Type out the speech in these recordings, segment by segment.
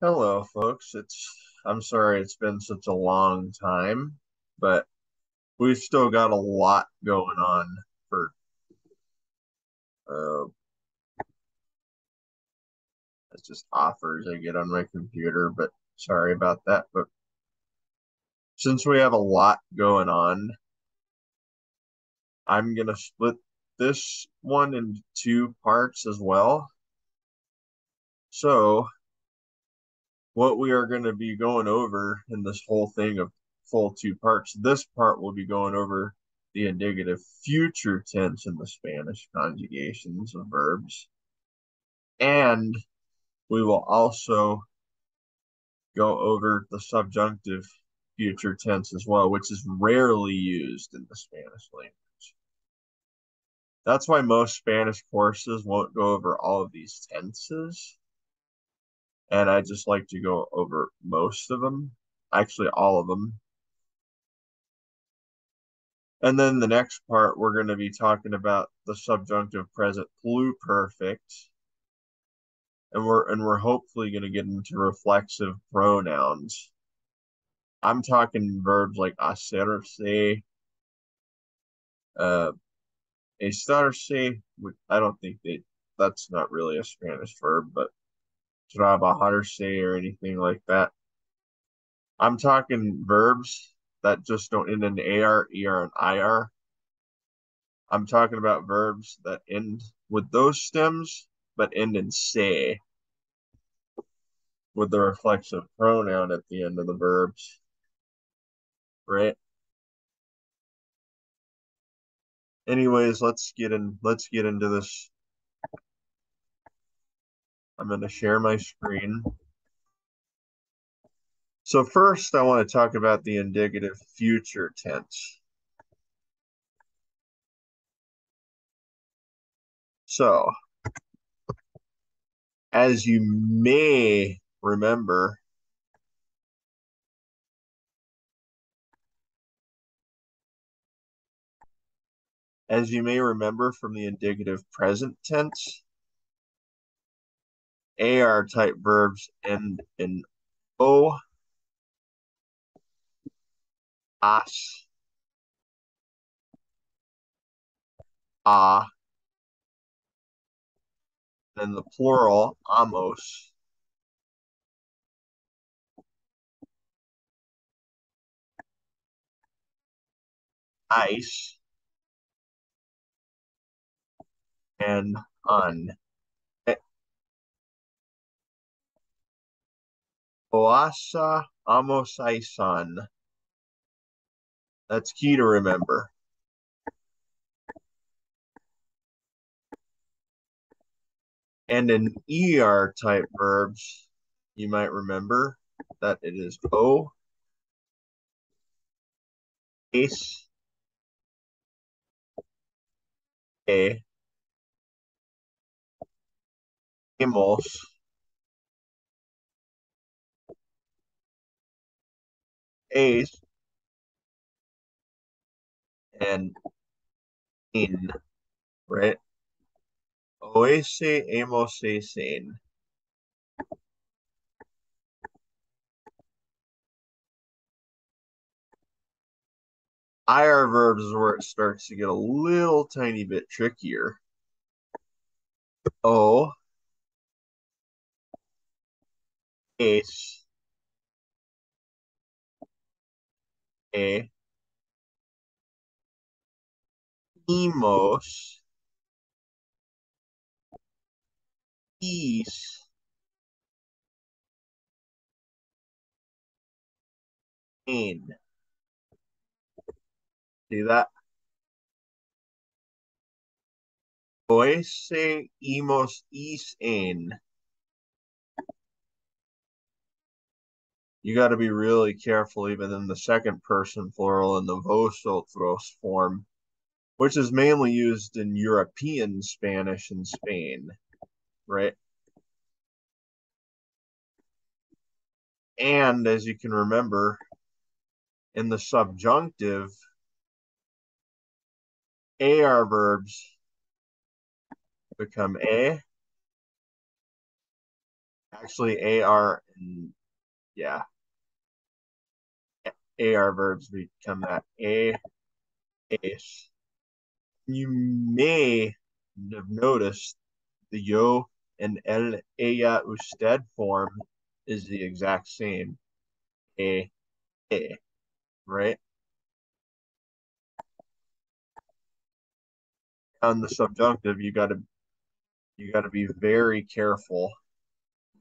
Hello, folks. I'm sorry it's been such a long time, but we've still got a lot going on for uh it's just offers I get on my computer, but sorry about that. But since we have a lot going on, I'm gonna split this one into two parts as well. So what we are going to be going over in this whole thing of full two parts. This part will be going over the indicative future tense in the Spanish conjugations of verbs. And we will also go over the subjunctive future tense as well, which is rarely used in the Spanish language. That's why most Spanish courses won't go over all of these tenses. And I just like to go over most of them, actually all of them. And then the next part, we're going to be talking about the subjunctive present pluperfect. And we're hopefully going to get into reflexive pronouns. I'm talking verbs like hacerse, uh, estarse. I don't think that's not really a Spanish verb, but trabajarse or anything like that. I'm talking verbs that just don't end in AR, ER, and IR. I'm talking about verbs that end with those stems, but end in se with the reflexive pronoun at the end of the verbs, right? Anyways, let's get into this. I'm going to share my screen. So first, I want to talk about the indicative future tense. So, as you may remember, from the indicative present tense, AR type verbs end in O, as, a, then the plural, amos, ice, and un. Oasa, amos, isan. That's key to remember. And in ER type verbs, you might remember that it is O, ace, a, amos, ace, and in, right? Oase, amos, asein. IR verbs is where it starts to get a little tiny bit trickier. O, ace, a, emos, is, in. See that? Oese, emos, is, in. You got to be really careful even in the second person plural in the vosotros form, which is mainly used in European Spanish in Spain, right? And as you can remember, in the subjunctive, AR verbs become a, Actually, AR and yeah, AR verbs become that ace. You may have noticed the yo and el, ella, usted form is the exact same. A, right? On the subjunctive, you gotta be very careful.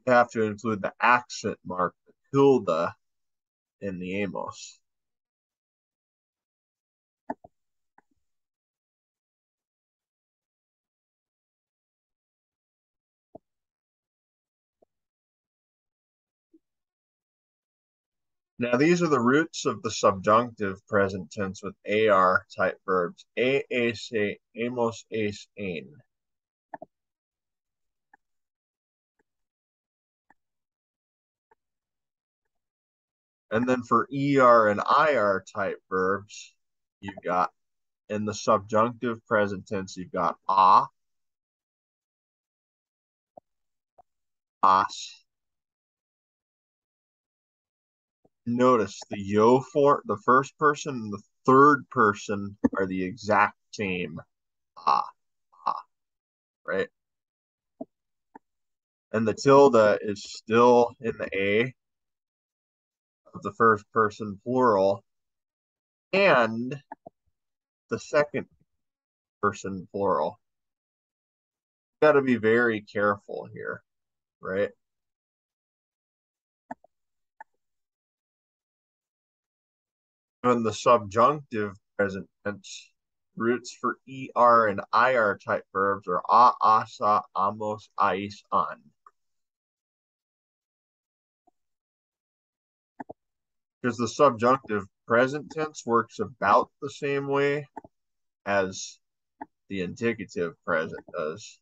You have to include the accent mark, the tilde, in the amos. Now, these are the roots of the subjunctive present tense with AR type verbs. A, amos, ace, ain. And then for ER and IR type verbs, you've got in the subjunctive present tense, you've got as. Notice the yo for the first person and the third person are the exact same. Ah, right? And the tilde is still in the A of the first person plural and the second person plural. You got to be very careful here, right? And the subjunctive present tense roots for ER and IR type verbs are asa, amos, ais, an. Because the subjunctive present tense works about the same way as the indicative present does.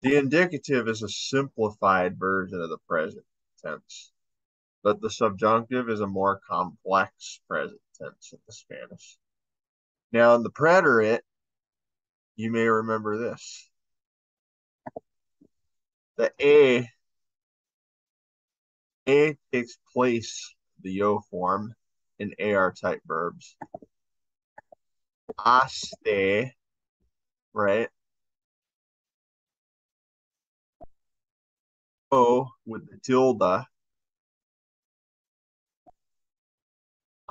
The indicative is a simplified version of the present tense, but the subjunctive is a more complex present tense in the Spanish. Now, in the preterite, you may remember this. The A takes place, the yo form, in AR type verbs. Aste, right? O with the tilde.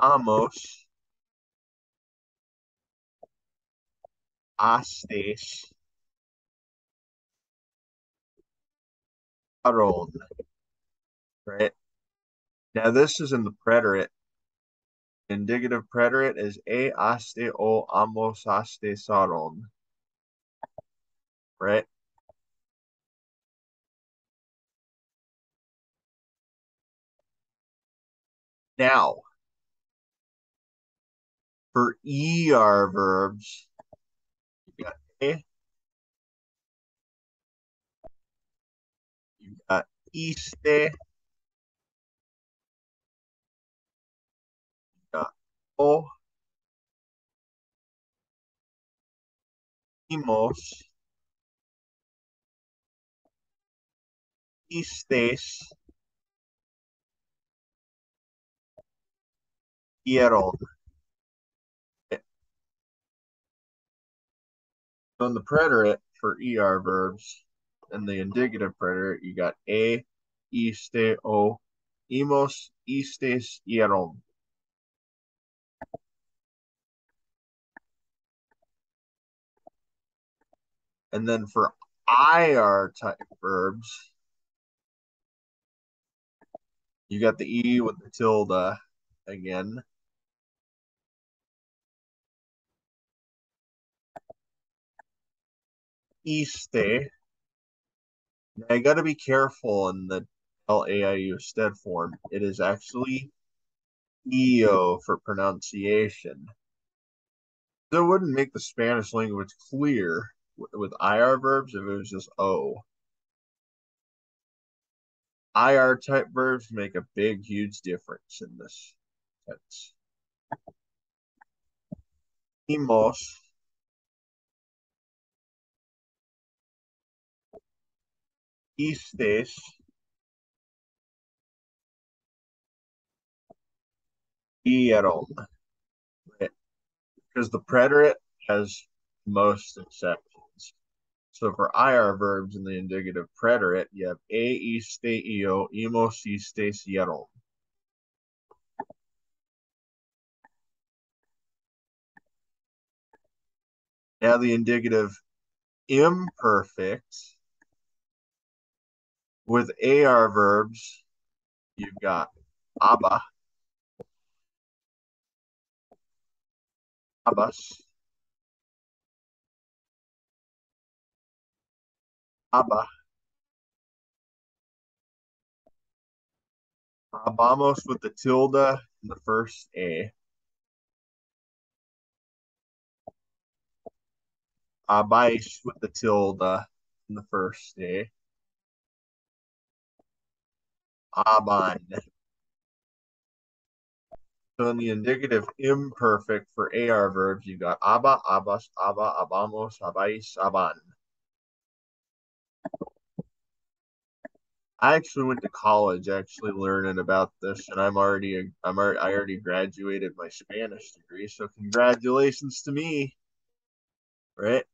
Amos, astes, aron, right? Now this is in the preterite. Indicative preterite is aste o amos aste saron, right? Now, for ER verbs, you got A, you got iste, you got o, imos, istes, hieron. So in the preterite for ER verbs, and the indicative preterite, you got A, iste, o, imos, istes, hieron. And then for IR type verbs, you got the E with the tilde again. Iste. Now I got to be careful in the LAIU stead form. It is actually EO for pronunciation. So it wouldn't make the Spanish language clear with IR verbs if it was just O. IR type verbs make a big, huge difference in this tense. Imos, istes, Dieron. Right? Because the preterite has most exceptions. So for IR verbs in the indicative preterite, you have iste, io, imos, iste, sieron. Now the indicative imperfect with AR verbs, you've got abba, abbas, abba, abamos with the tilde in the first A, abais with the tilde in the first A, aban. So in the indicative imperfect for AR verbs, you've got abba, abbas, abba, abamos, abais, aban. I actually went to college actually learning about this, and I already graduated my Spanish degree, so congratulations to me, right?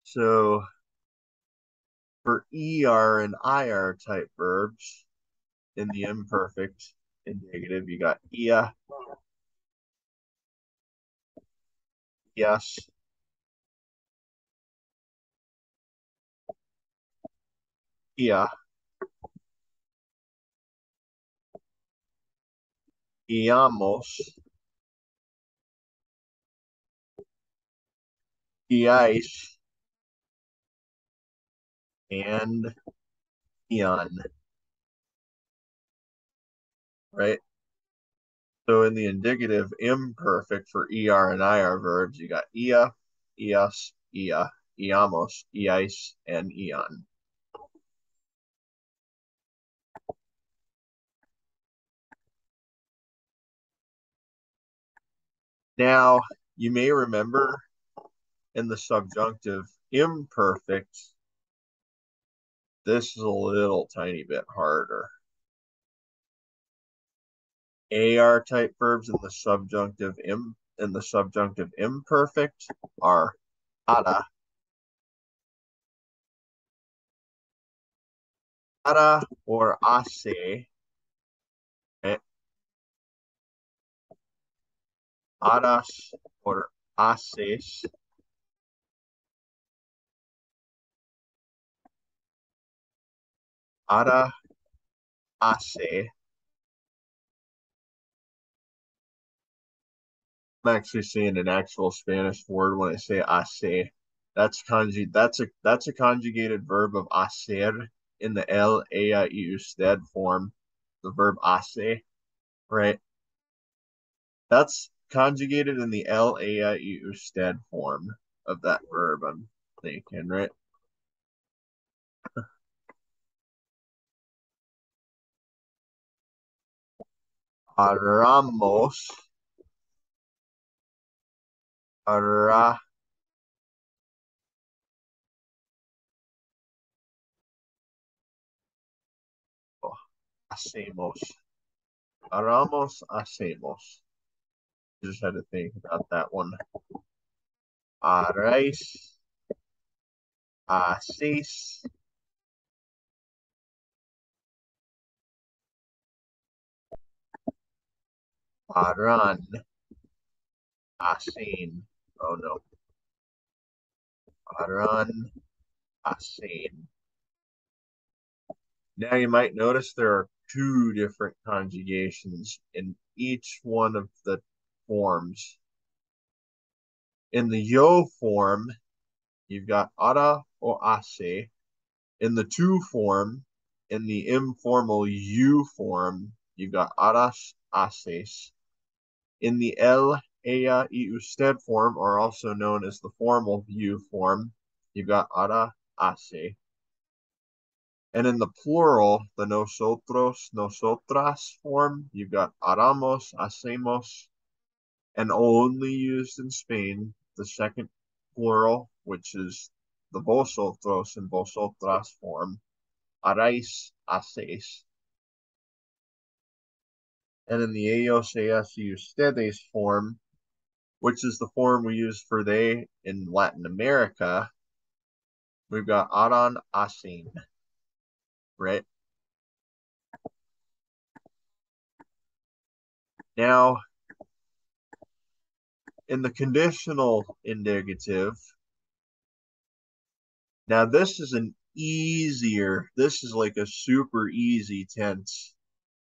So for ER and IR type verbs in the imperfect indicative, you got ia, yes, ia, iamos, iais, and ion, right? So in the indicative imperfect for ER and IR verbs, you got ia, ias, ia, iamos, iais, and ion. Now, you may remember in the subjunctive imperfect, this is a little tiny bit harder. AR type verbs in the subjunctive imperfect are ara, or ase, eh, aras or ases, ara, ase. I'm actually saying an actual Spanish word when I say ase. That's a conjugated verb of hacer in the el, ella, y usted form. The verb hace, right? That's conjugated in the el, ella, y usted form of that verb. I'm thinking, right? Aramos, ara, hacemos. Aramos, hacemos. Just had to think about that one. Haréis, hacéis, harán, hacen. Oh no. Harán, hacen. Now you might notice there are two different conjugations in each one of the forms. In the yo form, you've got ara or ase. In the to form, in the informal you form, you've got aras, ases. In the el, ella, y usted form, or also known as the formal you form, you've got ara, ase. And in the plural, the nosotros, nosotras form, you've got haramos, hacemos, and only used in Spain, the second plural, which is the vosotros and vosotras form, haréis, hacéis. And in the ellos, ellas, y ustedes form, which is the form we use for they in Latin America, we've got harán, hacen, right? Now, in the conditional indicative, now this is this is like a super easy tense.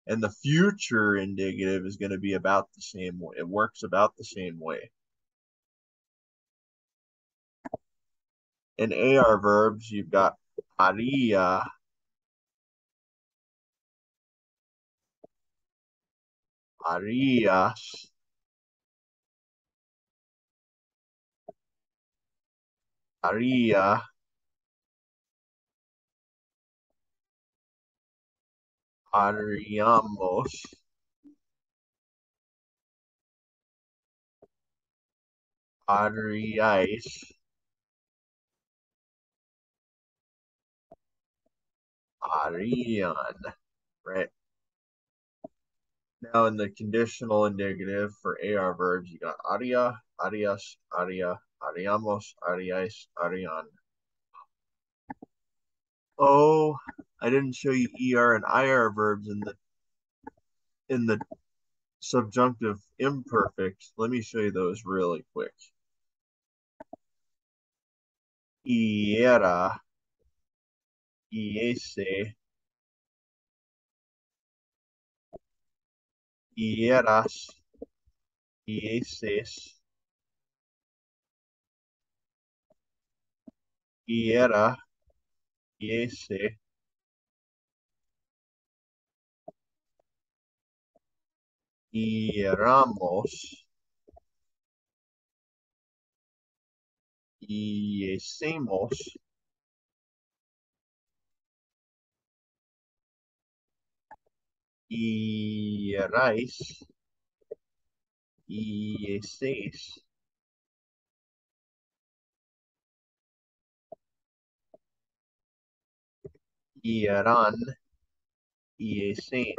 And the future indicative is going to be about the same way. It works about the same way. In AR verbs, you've got haría, harías, haría, haríamos, haríais, harían, right? Now in the conditional indicative for AR verbs, you got haría, harías, haría, haríamos, haríais, harían. Oh, I didn't show you ER and IR verbs in the subjunctive imperfect. Let me show you those really quick. Iera, iese, ieras, ieses, iera, iese, ieramos, iesemos, ierais, ieses, ieran, iesen.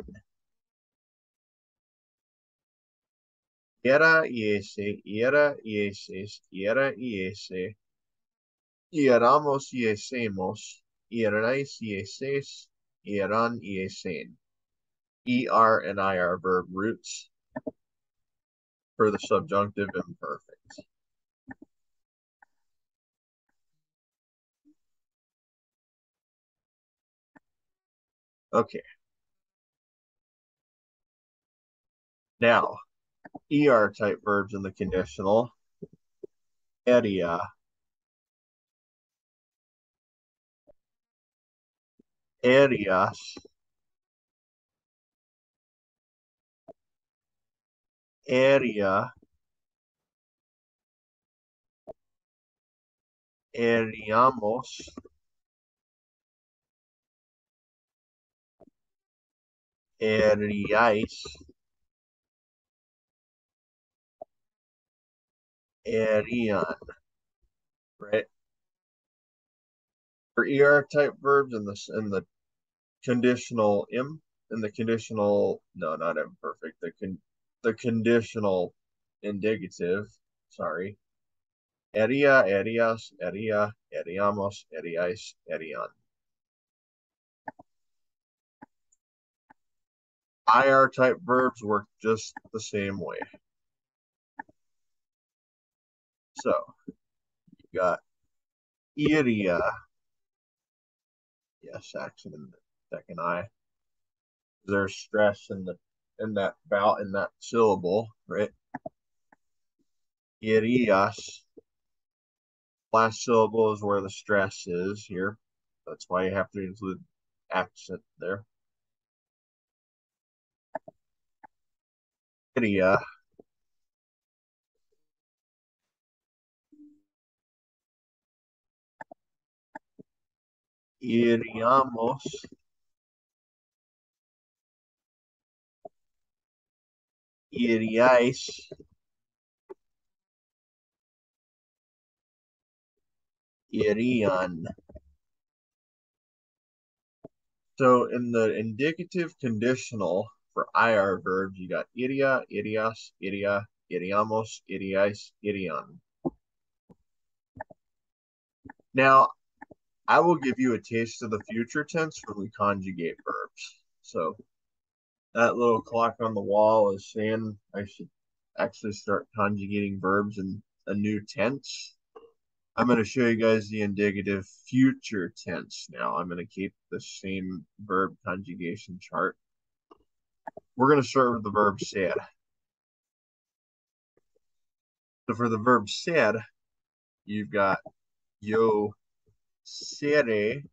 Iera, iese, iera, ieses, iera, iese, ieramos, iesemos, ierais, ieses, ieran, iesen. ER and IR verb roots for the subjunctive imperfect. Okay. Now, ER type verbs in the conditional. Eria, erias, eria, eriamos, eriais, erian, right? For ER type verbs in the conditional in the conditional, no, not imperfect, the conditional indicative, sorry. Eria, erias, eria, eriamos, eriais, erian. IR type verbs work just the same way. So you got iria, yes, accent in the second I. There's stress in that vowel in that syllable, right? Irias. Last syllable is where the stress is here. That's why you have to include accent there. Iria. Iriamos. Iriais. Irian. So in the indicative conditional For IR verbs, you got iria, irias, iria, iriamos, iriais, irian. Now, I will give you a taste of the future tense when we conjugate verbs. So that little clock on the wall is saying I should actually start conjugating verbs in a new tense. I'm going to show you guys the indicative future tense now. I'm going to keep the same verb conjugation chart. We're going to start with the verb ser. So for the verb ser, you've got yo seré,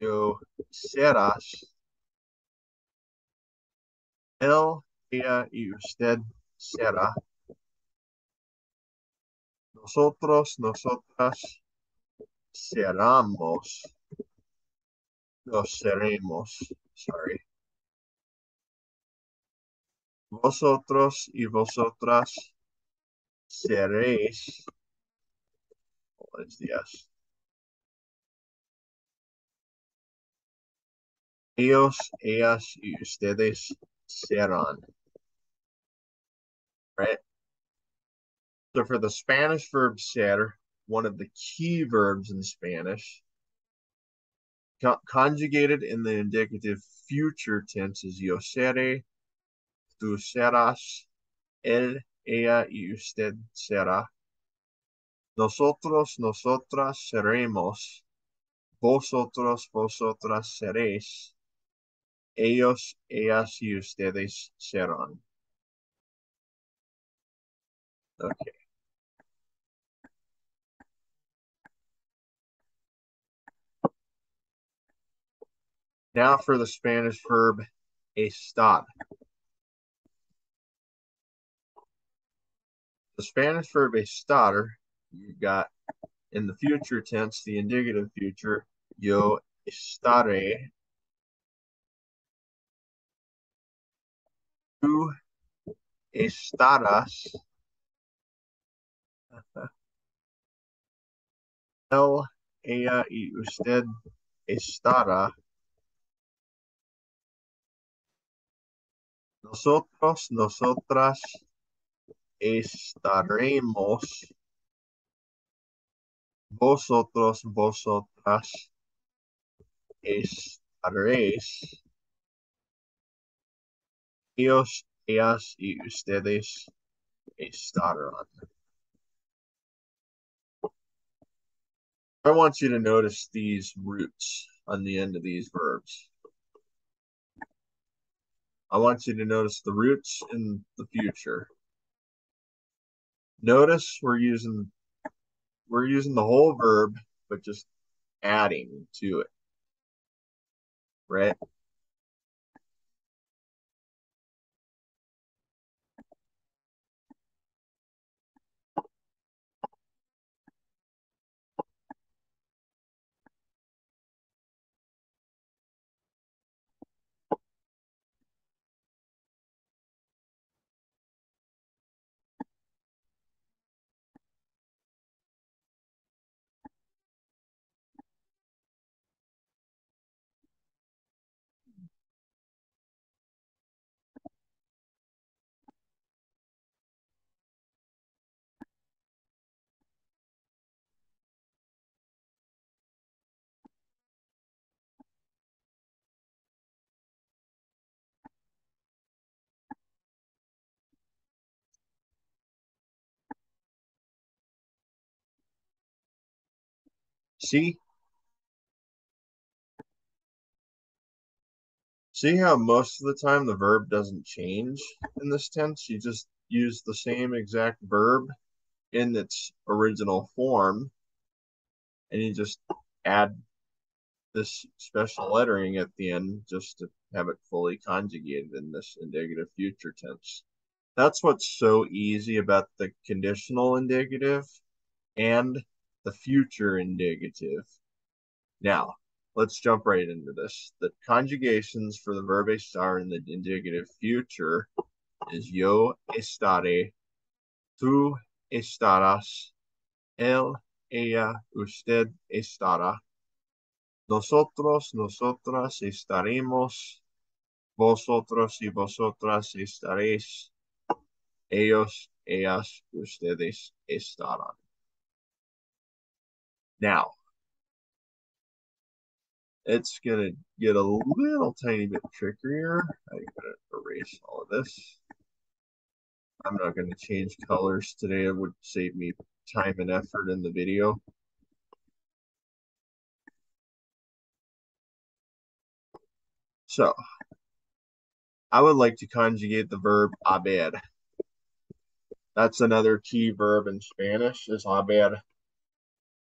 yo serás, él, ella y usted será, nosotros, nosotras seramos, nos seremos, sorry. Vosotros y vosotras seréis, buenos días. Ellos, ellas y ustedes serán, right? So for the Spanish verb ser, one of the key verbs in Spanish, conjugated in the indicative future tense is yo seré, tú serás, él, ella y usted será. Nosotros, nosotras seremos, vosotros, vosotras seréis, ellos, ellas y ustedes serán. Okay. Now for the Spanish verb estar. The Spanish verb estar, you've got in the future tense, the indicative future, yo estaré, tú estarás, él, ella y usted estará, nosotros, nosotras estaremos, vosotros, vosotras estaréis, ellos, ellas y ustedes estarán. I want you to notice these roots on the end of these verbs. I want you to notice the roots in the future. Notice we're using the whole verb, but just adding to it, right? See? See how most of the time the verb doesn't change in this tense? You just use the same exact verb in its original form, and you just add this special lettering at the end just to have it fully conjugated in this indicative future tense. That's what's so easy about the conditional indicative and the future indicative. Now, let's jump right into this. The conjugations for the verb estar in the indicative future is yo estaré, tú estarás, él, ella, usted estará, Nosotros, nosotras estaremos. Vosotros y vosotras estaréis. Ellos, ellas, ustedes estarán. Now, it's going to get a little tiny bit trickier. I'm going to erase all of this. I'm not going to change colors today. It would save me time and effort in the video. So, I would like to conjugate the verb haber. That's another key verb in Spanish is haber.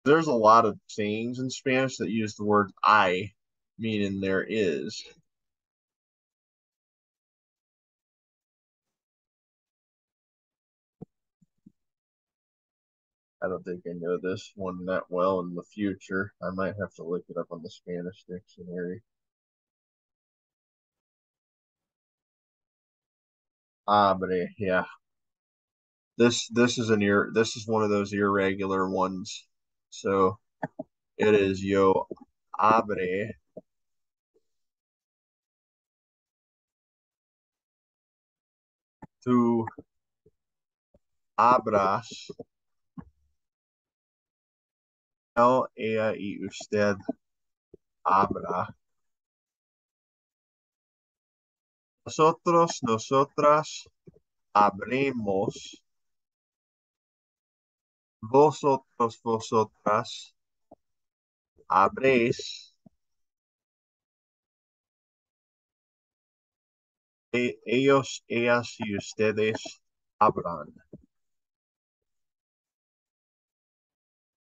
There's a lot of sayings in Spanish that use the word I, meaning there is. I don't think I know this one that well in the future. I might have to look it up on the Spanish dictionary. Abre, yeah. This is one of those irregular ones. So it is yo abre. Tú abras. Él, ella y usted abra. Nosotros, nosotras abremos. Vosotros, vosotras abréis. Ellos, ellas y ustedes abran.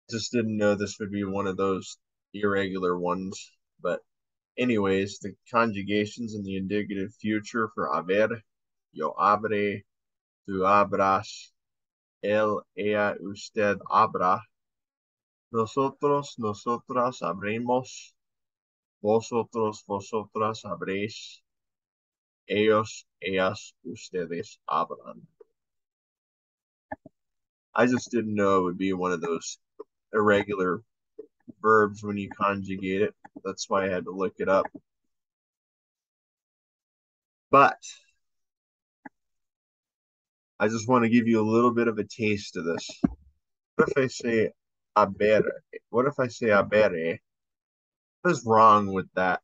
Just didn't know this would be one of those irregular ones. But anyways, the conjugations in the indicative future for haber, yo abre, tú abras, él, ella, usted abra, nosotros, nosotras abremos, vosotros, vosotras abréis, ellos, ellas, ustedes abran. I just didn't know it would be one of those irregular verbs when you conjugate it. That's why I had to look it up. But I just want to give you a little bit of a taste of this. What if I say abere? What if I say abere? What is wrong with that?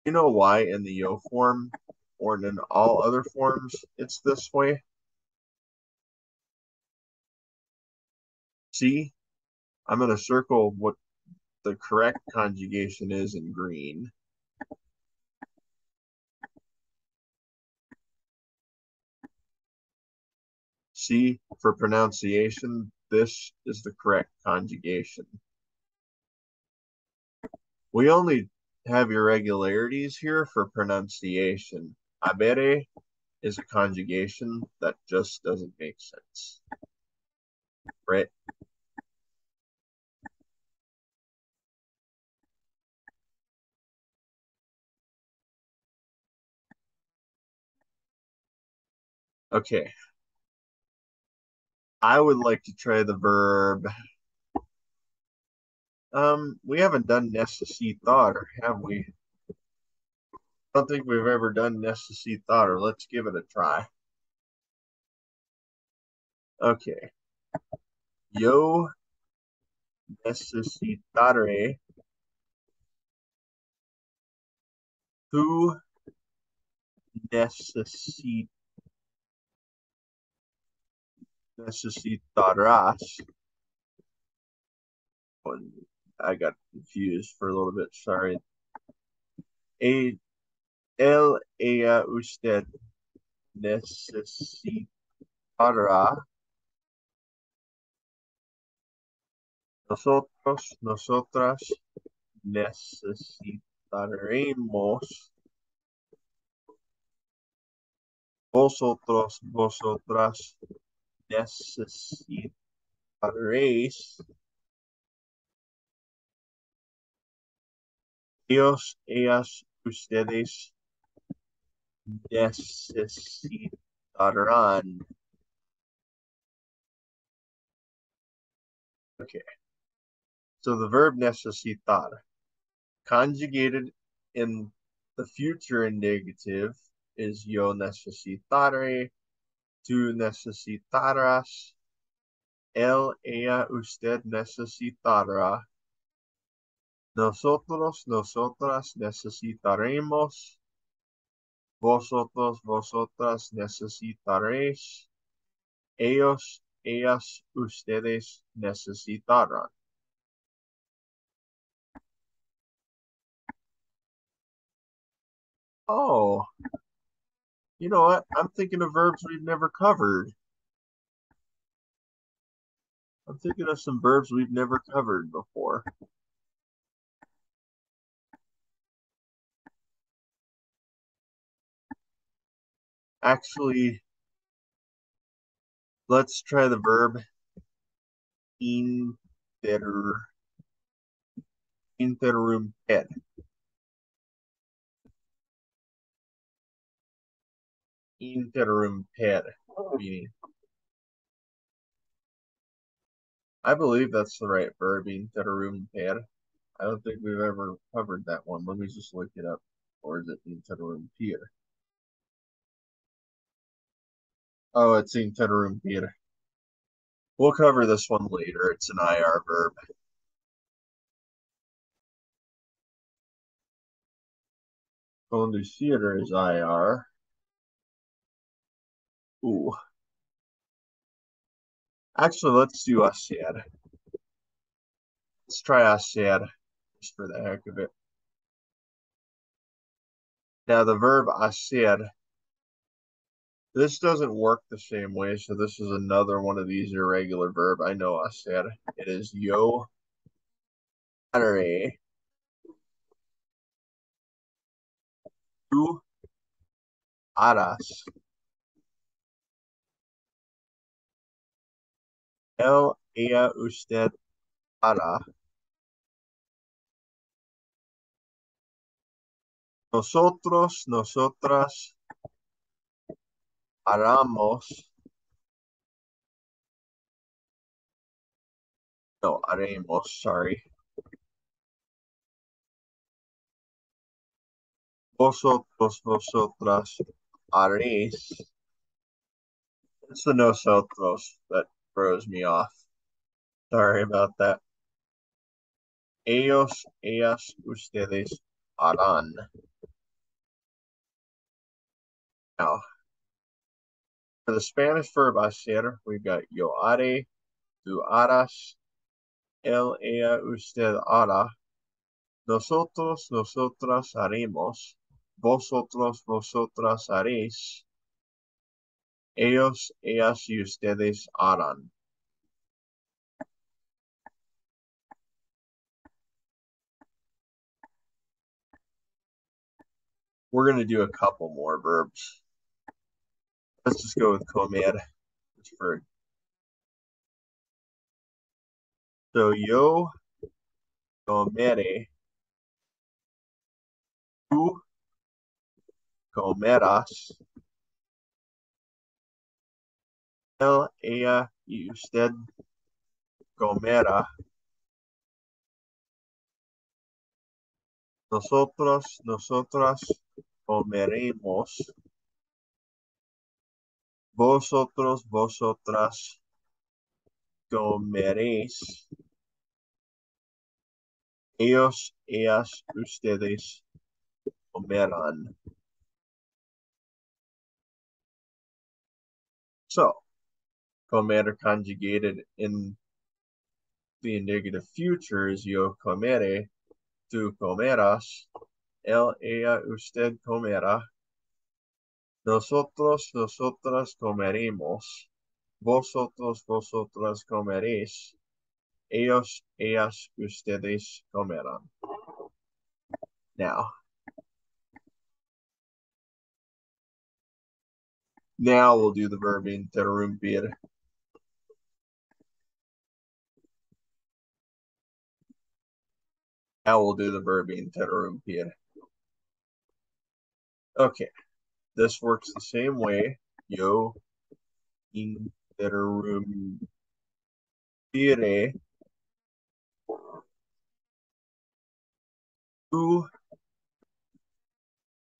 You know why in the yo form or in all other forms it's this way? See, I'm going to circle what the correct conjugation is in green. See, for pronunciation, this is the correct conjugation. We only have irregularities here for pronunciation. Abere is a conjugation that just doesn't make sense, right? Okay. I would like to try the verb. We haven't done necessitar, have we? I don't think we've ever done necessitar. Let's give it a try. Okay. Yo necesitaré. Tú necesitarás. Oh, I got confused for a little bit. Sorry. Él, ella, usted necesitará. Nosotros, nosotras necesitaremos. Vosotros, vosotras necesitaréis. Ellos, ellas, ustedes necesitarán. Okay. So the verb necessitar, conjugated in the future indicative, is yo necesitare, tú necesitarás, él, ella, usted necesitará, nosotros, nosotras necesitaremos, vosotros, vosotras necesitaréis, ellos, ellas, ustedes necesitarán. Oh, you know what? I'm thinking of verbs we've never covered. I'm thinking of some verbs we've never covered before. Actually, let's try the verb inter interrumper. Interrumper meaning. I believe that's the right verb, interrumper. I don't think we've ever covered that one. Let me just look it up. Or is it interrumper? Oh, it's interrumper. We'll cover this one later. It's an IR verb. Conducir is IR. Ooh. Actually, let's do hacer. Let's try hacer just for the heck of it. Now, the verb hacer, this doesn't work the same way, so this is another one of these irregular verb. I know hacer. It is yo haré. Tú harás. Él, ella, usted hará. Nosotros, nosotras haremos. No, haremos, sorry. Vosotros, vosotras haréis. It's the nosotros that throws me off. Sorry about that. Ellos, ellas, ustedes harán. Now, for the Spanish verb hacer, we've got yo haré, tú harás, él, ella, usted hará, nosotros, nosotras haremos, vosotros, vosotras haréis, ellos, ellas y ustedes harán. We're going to do a couple more verbs. Let's just go with comer. So yo comeré, tú comerás, él, ella y usted comerá. Nosotros, nosotras comeremos. Vosotros, vosotras comeréis. Ellos, ellas, ustedes comerán. So, comer conjugated in the indicative future is yo comere, tú comerás, él, ella, usted comerá. Nosotros, nosotras comeremos. Vosotros, vosotras comeréis. Ellos, ellas, ustedes comerán. Now we'll do the verb interrumpir. Now we'll do the verb interrumpir. Okay, this works the same way. Yo interrumpire. Tú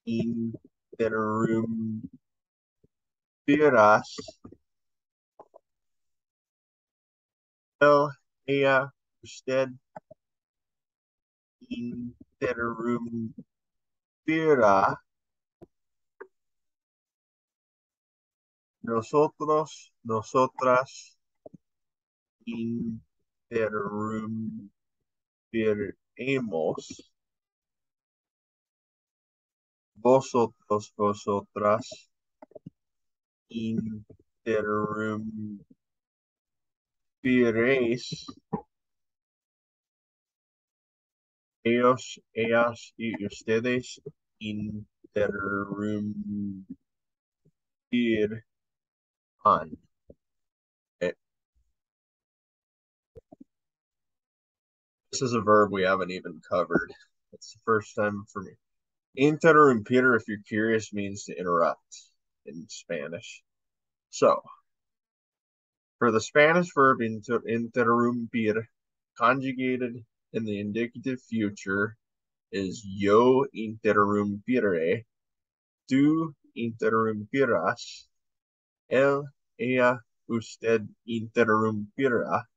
interrumpirás él, ella, usted interrumpirá nosotros, nosotras interrumpiremos vosotros, vosotras interrumpiréis ellos, ellas y ustedes interrumpirán. Okay. This is a verb we haven't even covered. It's the first time for me. Interrumpir, if you're curious, means to interrupt in Spanish. So, for the Spanish verb interrumpir, conjugated in the indicative future is yo interrumpiré, tú interrumpirás, él, ella, usted interrumpirá,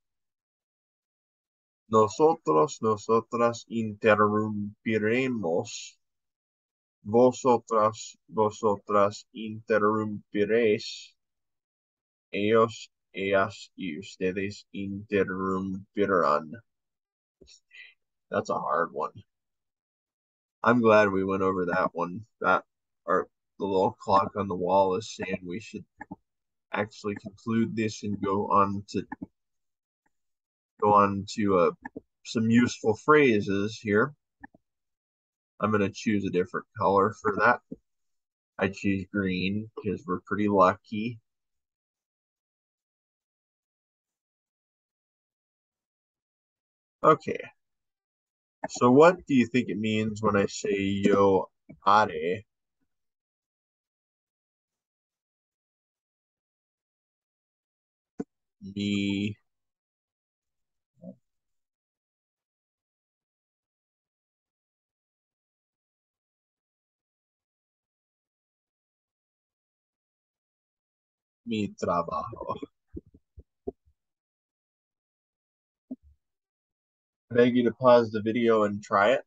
nosotros, nosotras interrumpiremos, vosotras, vosotras interrumpiréis, ellos, ellas y ustedes interrumpirán. That's a hard one. I'm glad we went over that one. That or the little clock on the wall is saying we should actually conclude this and go on to some useful phrases here. I'm going to choose a different color for that. I choose green because we're pretty lucky. Okay. So what do you think it means when I say yo haré? Mi mi trabajo. I beg you to pause the video and try it.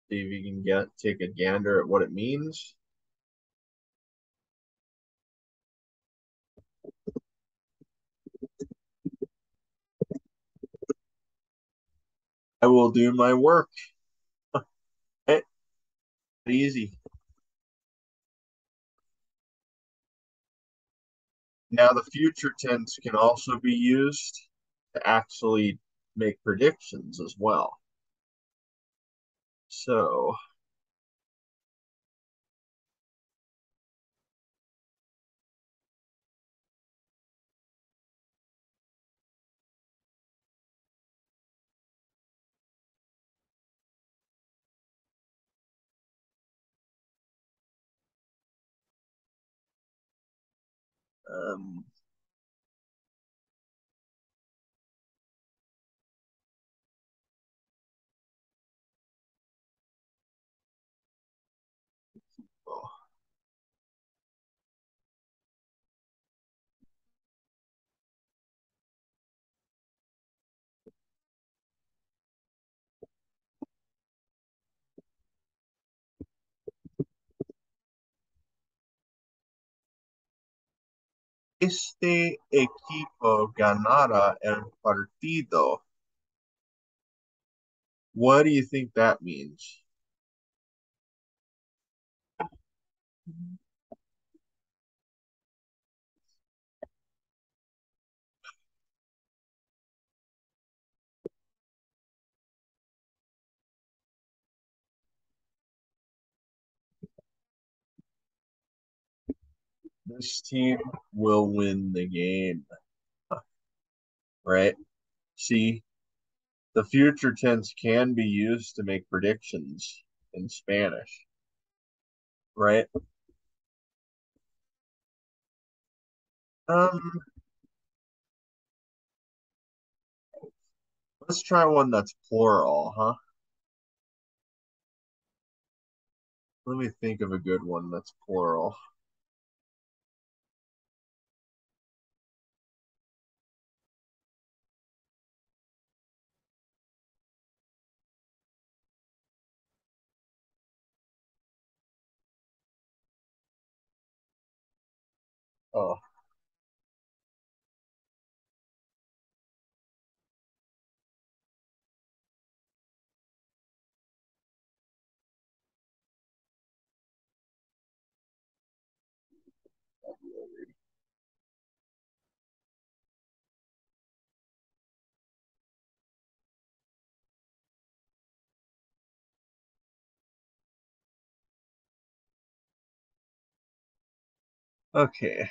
See if you can take a gander at what it means. I will do my work. It's easy. Now the future tense can also be used to actually make predictions as well. So um, este equipo ganará el partido. What do you think that means? This team will win the game, right? See, the future tense can be used to make predictions in Spanish, right? Um, let's try one that's plural, huh? Let me think of a good one that's plural. Oh, okay.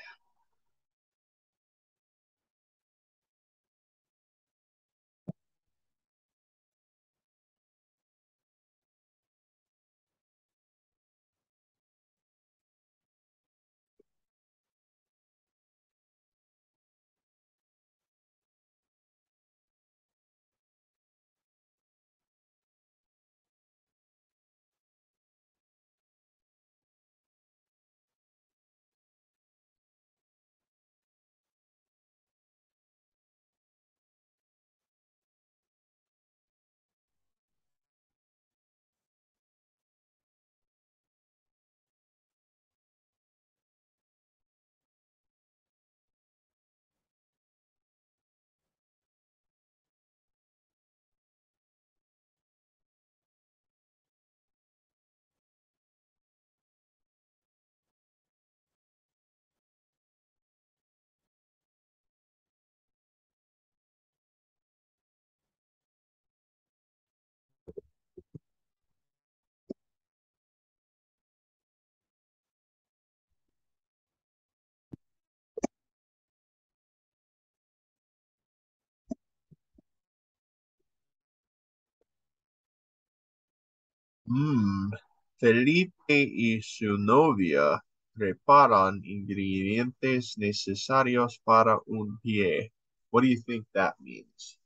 Felipe y su novia preparan ingredientes necesarios para un pie. What do you think that means?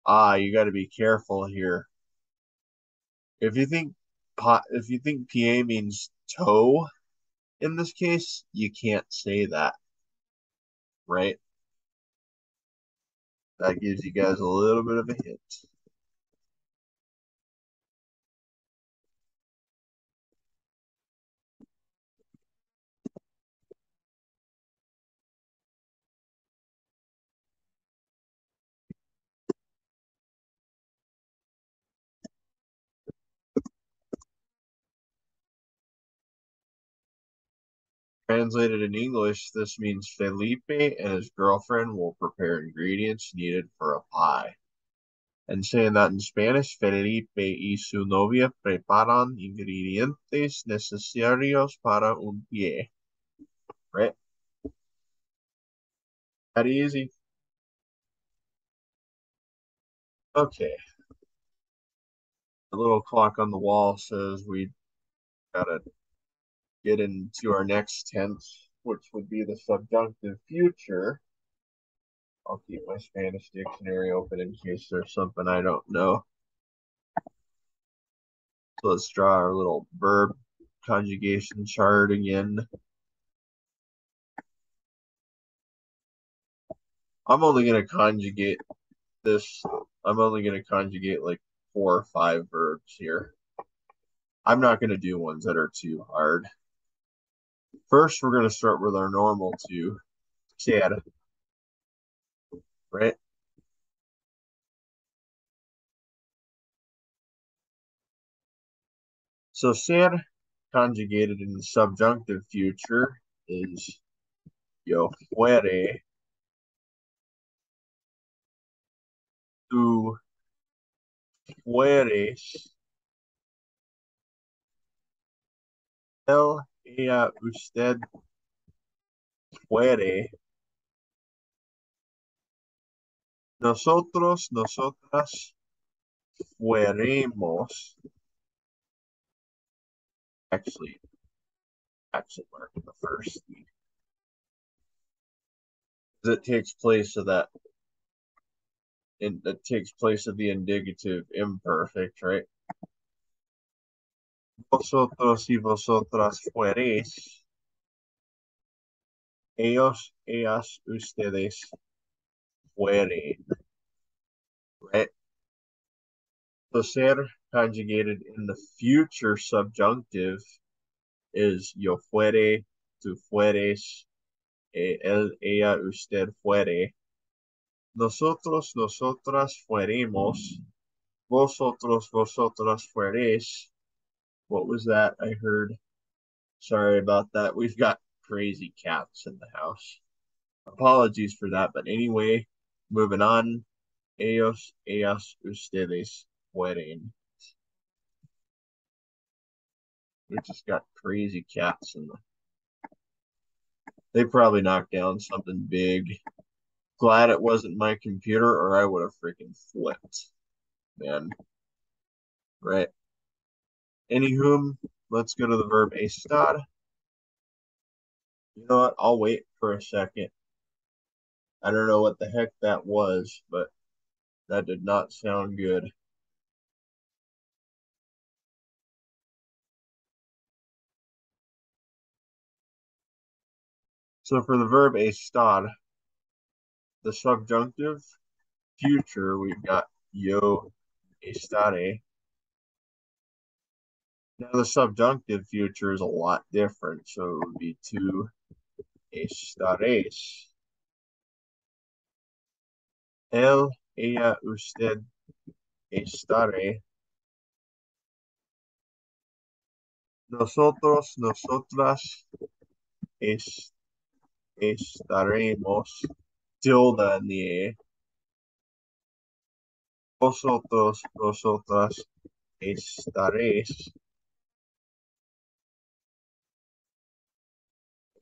Ah, you got to be careful here. If you think if you think pie means toe in this case, you can't say that, right? That gives you guys a little bit of a hint. Translated in English, this means Felipe and his girlfriend will prepare ingredients needed for a pie. And saying that in Spanish, Felipe y su novia preparan ingredientes necesarios para un pie. Right? That easy. Okay. The little clock on the wall says we gotta get into our next tense, which would be the subjunctive future. I'll keep my Spanish dictionary open in case there's something I don't know. So let's draw our little verb conjugation chart again. I'm only going to conjugate this. I'm only going to conjugate like 4 or 5 verbs here. I'm not going to do ones that are too hard. First, we're going to start with our normal two. Ser, right? So ser conjugated in the subjunctive future is yo fuere, tú fueres, él, ella, usted fuere, nosotros, nosotras fueremos. Actually, accent mark in the first. It takes place of that. It takes place of the indicative imperfect, right? Vosotros y vosotras fuereis. Ellos, ellas, ustedes fueren. Right? So ser conjugated in the future subjunctive is yo fuere, tú fueres, él, ella, usted fuere. Nosotros, nosotras fueremos. Vosotros, vosotras fuereis. What was that I heard? Sorry about that. We've got crazy cats in the house. Apologies for that. But anyway, moving on. Ellos, ellas, ustedes fueren. We just got crazy cats in the. They probably knocked down something big. Glad it wasn't my computer, or I would have freaking flipped. Man. Right. Anywho, let's go to the verb estar. You know what? I'll wait for a second. I don't know what the heck that was, but that did not sound good. So for the verb estar, the subjunctive future, we've got yo estaré. Now the subjunctive future is a lot different, so it would be tú estaréis. Él, ella, usted estaré. Nosotros, nosotras estaremos. Tilde in the A. Vosotros, vosotras estaréis.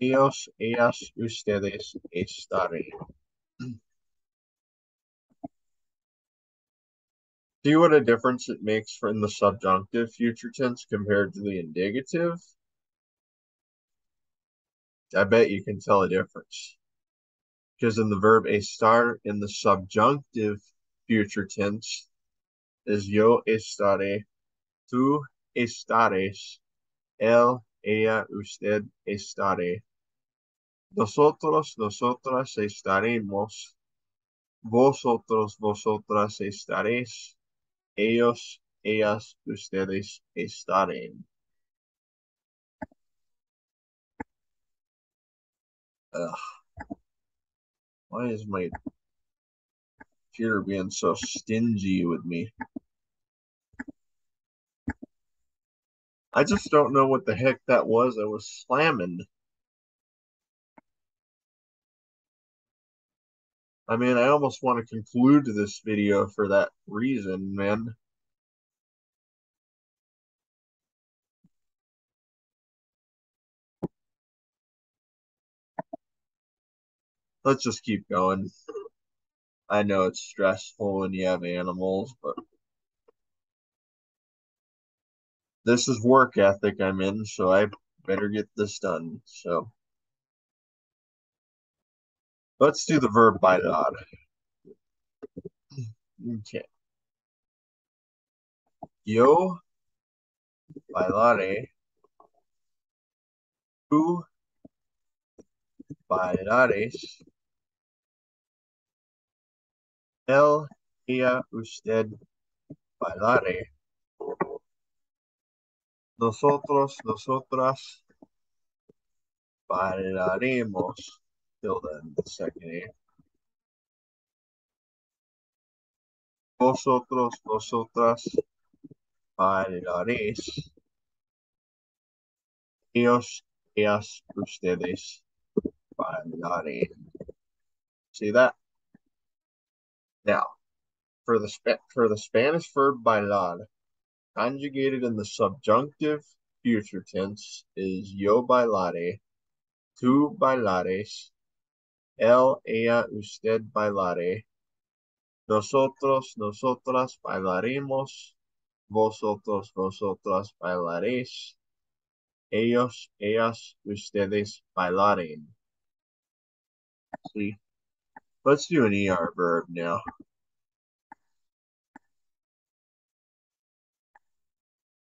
Ellos, ellas, ustedes estaré. See what a difference it makes in the subjunctive future tense compared to the indicative? I bet you can tell a difference. Because in the verb estar, in the subjunctive future tense, is yo estaré, tú estares, él, ella, usted estaré. Nosotros, nosotras estaremos. Vosotros, vosotras estaréis. Ellos, ellas, ustedes estarán. Ugh, why is my computer being so stingy with me? I just don't know what the heck that was. I was slamming. I mean, I almost want to conclude this video for that reason, man. Let's just keep going. I know it's stressful when you have animals, but this is work ethic I'm in, so I better get this done. So let's do the verb bailar. Okay. Yo bailaré. Tú bailares. Él, ella, usted bailare. Nosotros, nosotras bailaremos. Tilde in the second A. Vosotros, vosotras bailaréis. Ellos, ellas, ustedes bailarán. See that? Now, for the Spanish verb bailar, conjugated in the subjunctive future tense is yo bailare, tú bailares, él, ella, usted bailare, nosotros, nosotras bailaremos, vosotros, vosotras bailaréis, ellos, ellas, ustedes bailaren. See? Let's do an ER verb now.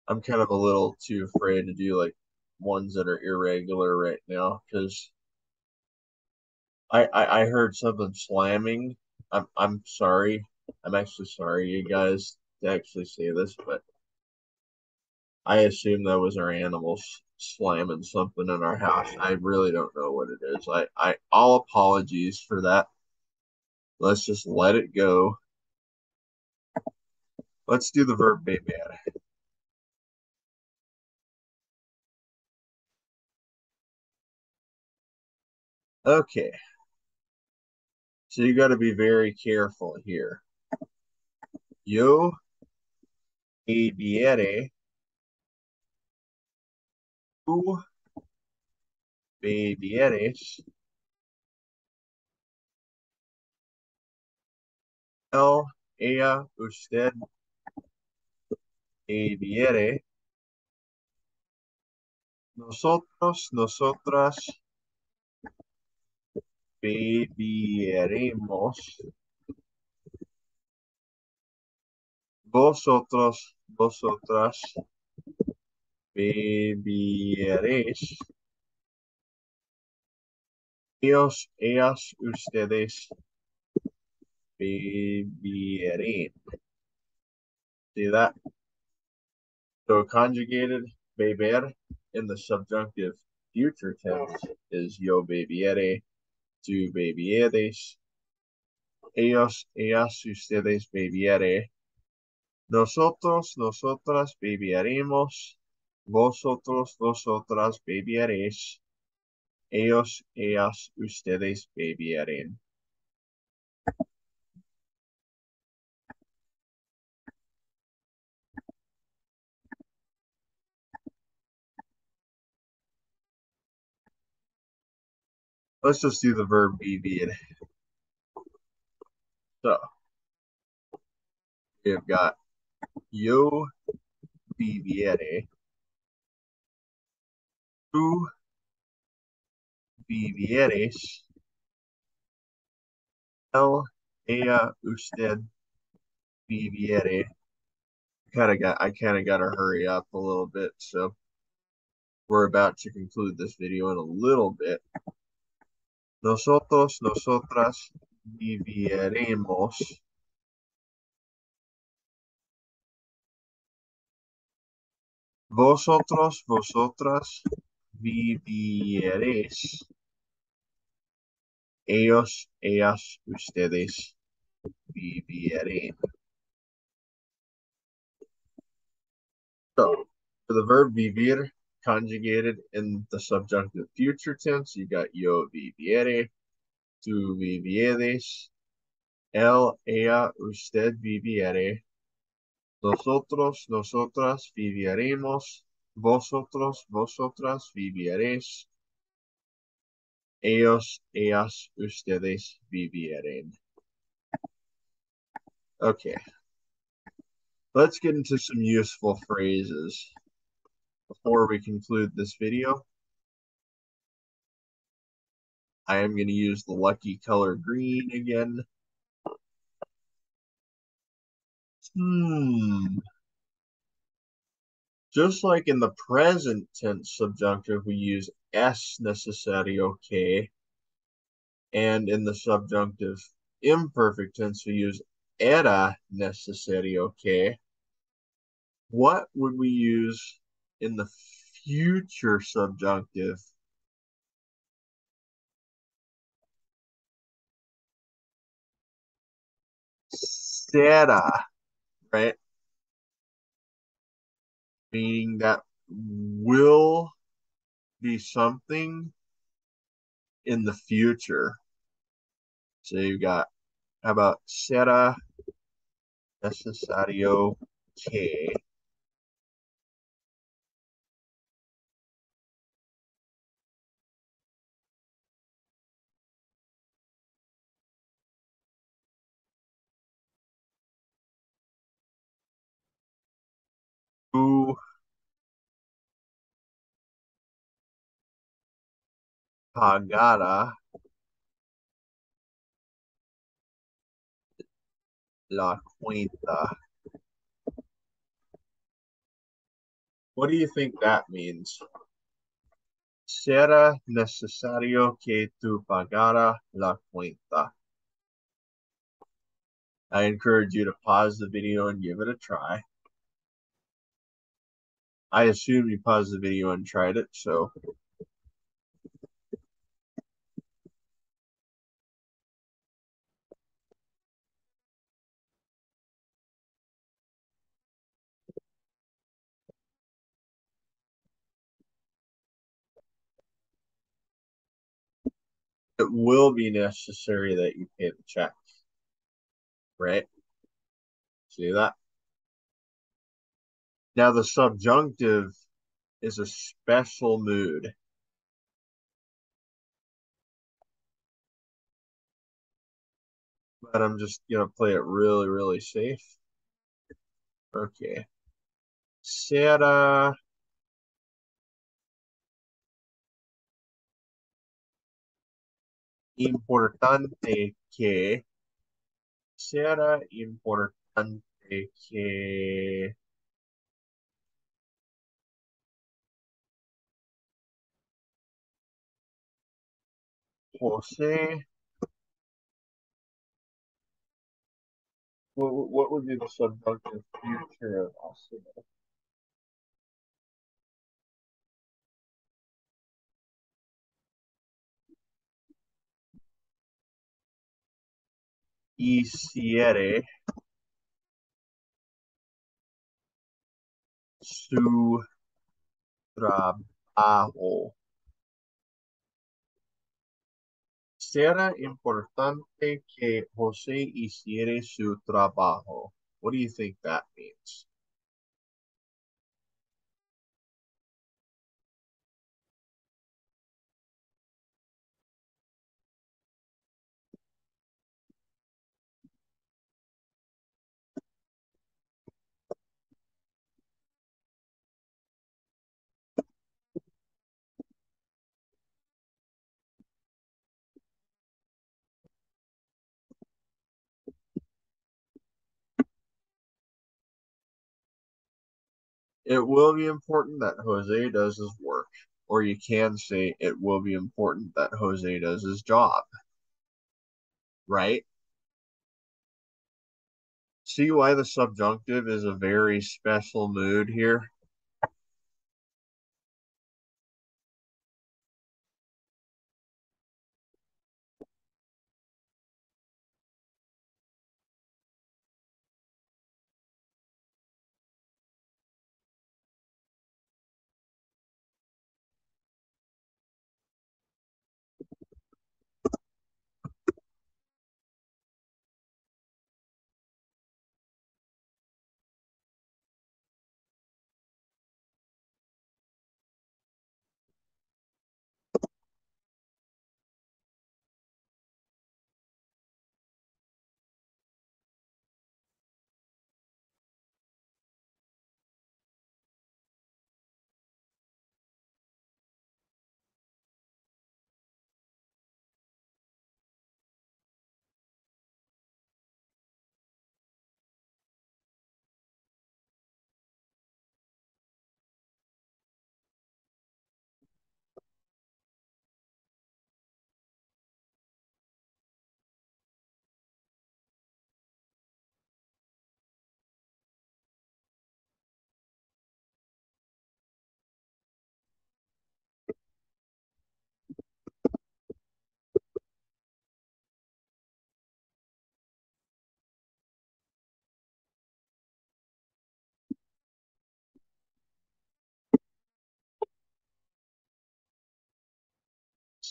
I'm kind of a little too afraid to do like ones that are irregular right now because I heard something slamming. I'm sorry. I'm actually sorry, you guys, to actually say this, but I assume that was our animals slamming something in our house. I really don't know what it is. I all apologies for that. Let's just let it go. Let's do the verb beber. Okay, so you got to be very careful here. Yo bebiere, tú bebieres, él, ella, usted bebiere, nosotros, nosotras bebieremos, vosotros, vosotras bebieres, ellos, ellas, ustedes bebieren. See that? So conjugated beber in the subjunctive future tense is yo bebiere, tú bebieres, ellos, ellas, ustedes bebiere, nosotros, nosotras bebiaremos, vosotros, vosotras bebieres, ellos, ellas, ustedes bebieren. Let's just do the verb vivir. So we've got yo viviere, tú vivieres, él, ella, usted viviere. I kind of got to hurry up a little bit, so we're about to conclude this video in a little bit. Nosotros, nosotras viviremos. Vosotros, vosotras vivieres. Ellos, ellas, ustedes vivieren. So, for the verb vivir, conjugated in the subjunctive future tense, you got yo viviere, tú vivieres, él, ella, usted viviere, nosotros, nosotras viviremos, vosotros, vosotras viviréis, ellos, ellas, ustedes vivieren. Okay, let's get into some useful phrases before we conclude this video. I am going to use the lucky color green again. Just like in the present tense subjunctive, we use es necesario que, and in the subjunctive imperfect tense, we use era necesario que. What would we use in the future subjunctive? Será, right? Meaning that will be something in the future. So you got, how about será necesario que? Tú pagará la cuenta. What do you think that means? Será necesario que tú pagara la cuenta. I encourage you to pause the video and give it a try. I assume you paused the video and tried it, so it will be necessary that you pay the check, right? See that? Now the subjunctive is a special mood. But I'm just going to play it really, really safe. Okay. Será importante que será importante que Jose, what would be the subjunctive future of Jose? Hiciere su trabajo. Será importante que Jose hiciere su trabajo. What do you think that means? It will be important that Jose does his work. Or you can say it will be important that Jose does his job. Right? See why the subjunctive is a very special mood here?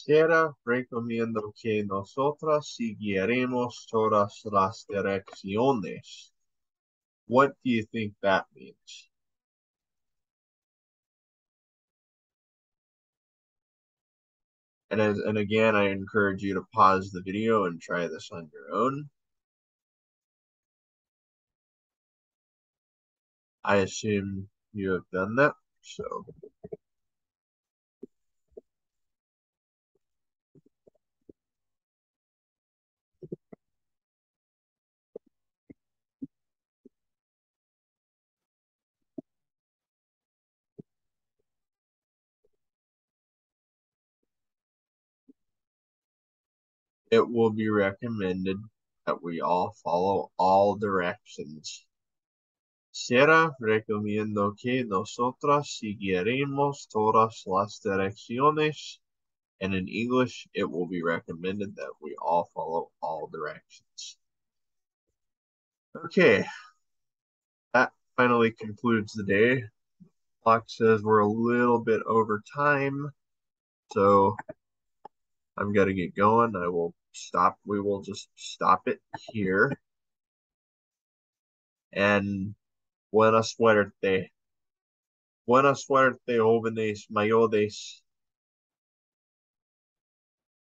Será recomiendo que nosotras siguiéramos todas las direcciones. What do you think that means? And again, I encourage you to pause the video and try this on your own. I assume you have done that, so it will be recommended that we all follow all directions. Será recomiendo que nosotras seguiremos todas las direcciones. And in English, it will be recommended that we all follow all directions. Okay, that finally concludes the day. Clock says we're a little bit over time, so I'm gonna get going. I will stop. We will just stop it here. And buena suerte. Buena suerte, jóvenes mayores.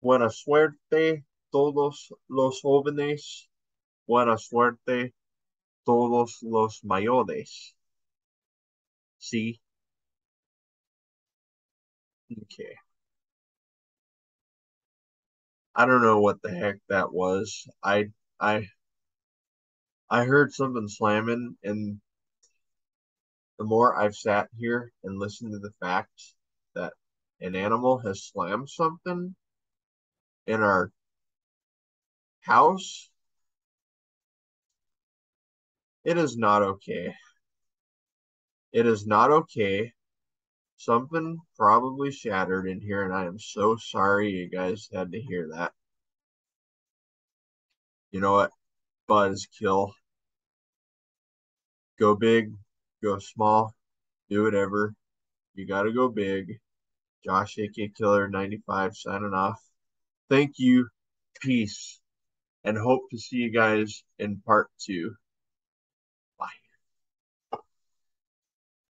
Buena suerte, todos los jóvenes. Buena suerte, todos los mayores. See? Okay. I don't know what the heck that was. I I heard something slamming, and the more I've sat here and listened to the facts that an animal has slammed something in our house, it is not okay. It is not okay. Something probably shattered in here, and I am so sorry you guys had to hear that. You know what? Buzzkill. Go big, go small, do whatever. You gotta go big. Josh, AK Killer 95, signing off. Thank you, peace, and hope to see you guys in part 2.